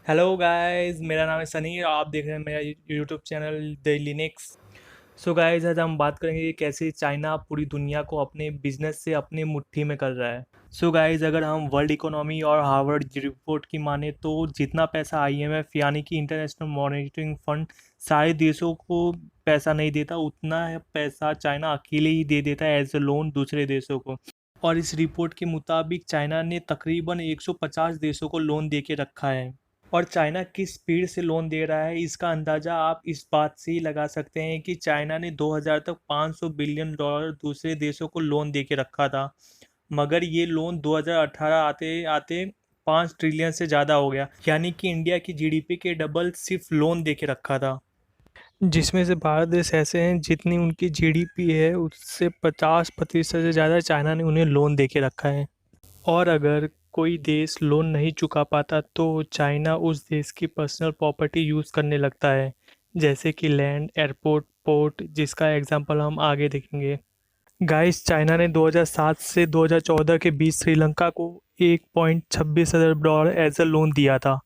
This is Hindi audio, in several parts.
हेलो गाइस, मेरा नाम है सनी और आप देख रहे हैं मेरा YouTube channel the Linux. So guys, आज हम बात करेंगे कि कैसे चाइना पूरी दुनिया को अपने बिजनेस से अपने मुट्ठी में कर रहा है। सो गाइस, अगर हम वर्ल्ड इकोनॉमी और हार्वर्ड रिपोर्ट की माने तो जितना पैसा आईएमएफ यानी कि इंटरनेशनल मॉनेटरी फंड सारे देशों को पैसा नहीं देता, उतना पैसा चाइना अकेले ही दे देता है एज ए लोन दूसरे देशों को। और इस रिपोर्ट के मुताबिक चाइना ने तकरीबन 150 देशों को लोन दे के रखा है। और चाइना किस स्पीड से लोन दे रहा है इसका अंदाज़ा आप इस बात से ही लगा सकते हैं कि चाइना ने 2000 तक 500 बिलियन डॉलर दूसरे देशों को लोन दे के रखा था, मगर ये लोन 2018 आते आते 5 ट्रिलियन से ज़्यादा हो गया, यानी कि इंडिया की जीडीपी के डबल सिर्फ लोन दे के रखा था। जिसमें से भारत देश ऐसे हैं जितनी उनकी जीडीपी है उससे 50% से ज़्यादा चाइना ने उन्हें लोन दे के रखा है। और अगर कोई देश लोन नहीं चुका पाता तो चाइना उस देश की पर्सनल प्रॉपर्टी यूज़ करने लगता है, जैसे कि लैंड, एयरपोर्ट, पोर्ट, जिसका एग्जांपल हम आगे देखेंगे। गाइस, चाइना ने 2007 से 2014 के बीच श्रीलंका को 1.26 अरब डॉलर एज अ लोन दिया था,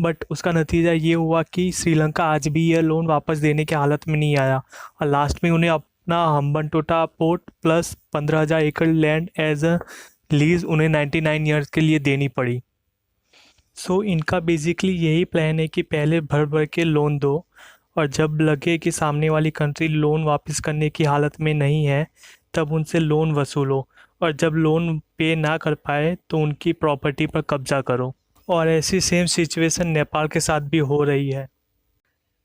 बट उसका नतीजा ये हुआ कि श्रीलंका आज भी यह लोन वापस देने की हालत में नहीं आया और लास्ट में उन्हें अपना हम्बनटोटा पोर्ट प्लस 15,000 एकड़ लैंड एज अ लीज उन्हें 99 ईयर्स के लिए देनी पड़ी। सो इनका बेसिकली यही प्लान है कि पहले भर भर के लोन दो और जब लगे कि सामने वाली कंट्री लोन वापस करने की हालत में नहीं है तब उनसे लोन वसूलो, और जब लोन पे ना कर पाए तो उनकी प्रॉपर्टी पर कब्जा करो। और ऐसी सेम सिचुएशन नेपाल के साथ भी हो रही है।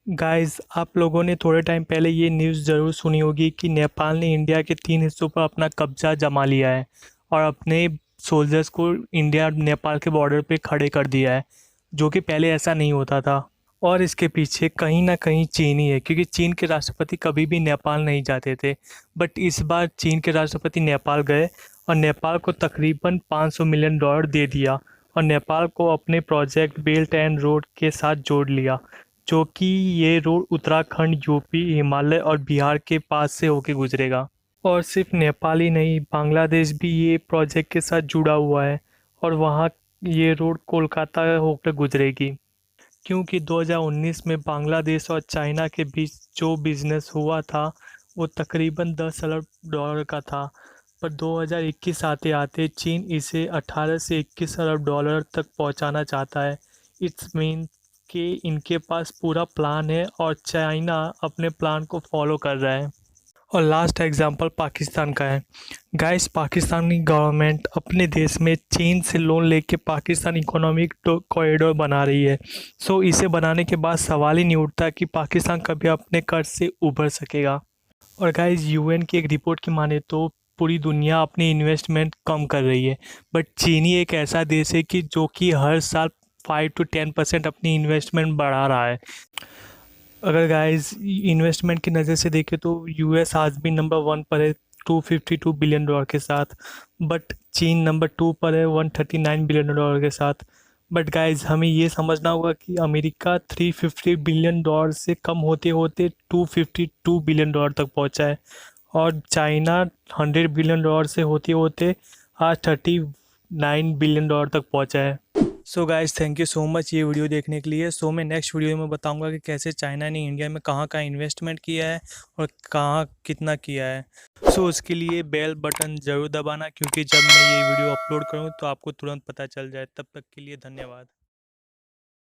गाइस, आप लोगों ने थोड़े टाइम पहले ये न्यूज़ ज़रूर सुनी होगी कि नेपाल ने इंडिया के 3 हिस्सों पर अपना कब्जा जमा लिया है और अपने सोल्जर्स को इंडिया नेपाल के बॉर्डर पे खड़े कर दिया है, जो कि पहले ऐसा नहीं होता था। और इसके पीछे कहीं ना कहीं चीन ही है, क्योंकि चीन के राष्ट्रपति कभी भी नेपाल नहीं जाते थे, बट इस बार चीन के राष्ट्रपति नेपाल गए और नेपाल को तकरीबन 500 मिलियन डॉलर दे दिया और नेपाल को अपने प्रोजेक्ट बेल्ट एंड रोड के साथ जोड़ लिया, जो कि ये रोड उत्तराखंड, यूपी, हिमालय और बिहार के पास से होके गुजरेगा। और सिर्फ नेपाल ही नहीं, बांग्लादेश भी ये प्रोजेक्ट के साथ जुड़ा हुआ है और वहाँ ये रोड कोलकाता होकर गुजरेगी, क्योंकि 2019 में बांग्लादेश और चाइना के बीच जो बिजनेस हुआ था वो तकरीबन 10 अरब डॉलर का था, पर 2021 आते आते चीन इसे 18 से 21 अरब डॉलर तक पहुंचाना चाहता है। इट्स मीन कि इनके पास पूरा प्लान है और चाइना अपने प्लान को फॉलो कर रहा है। और लास्ट एग्जांपल पाकिस्तान का है। गाइस, पाकिस्तानी गवर्नमेंट अपने देश में चीन से लोन लेके पाकिस्तान इकोनॉमिक कॉरिडोर बना रही है। सो इसे बनाने के बाद सवाल ही नहीं उठता कि पाकिस्तान कभी अपने कर्ज से उभर सकेगा। और गाइस, यूएन की एक रिपोर्ट की माने तो पूरी दुनिया अपनी इन्वेस्टमेंट कम कर रही है, बट चीन ही एक ऐसा देश है कि जो कि हर साल 5 to 10% अपनी इन्वेस्टमेंट बढ़ा रहा है। अगर गाइस इन्वेस्टमेंट की नज़र से देखें तो यूएस आज भी नंबर 1 पर है 252 बिलियन डॉलर के साथ, बट चीन नंबर 2 पर है 139 बिलियन डॉलर के साथ। बट गाइस, हमें ये समझना होगा कि अमेरिका 350 बिलियन डॉलर से कम होते होते 252 बिलियन डॉलर तक पहुंचा है और चाइना 100 बिलियन डॉलर से होते होते आज 39 बिलियन डॉलर तक पहुंचा है। So guys, thank you so much ये वीडियो देखने के लिए। सो मैं नेक्स्ट वीडियो में बताऊंगा कि कैसे चाइना ने इंडिया में कहाँ कहाँ इन्वेस्टमेंट किया है और कहाँ कितना किया है। सो उसके लिए बेल बटन ज़रूर दबाना, क्योंकि जब मैं ये वीडियो अपलोड करूँ तो आपको तुरंत पता चल जाए। तब तक के लिए धन्यवाद।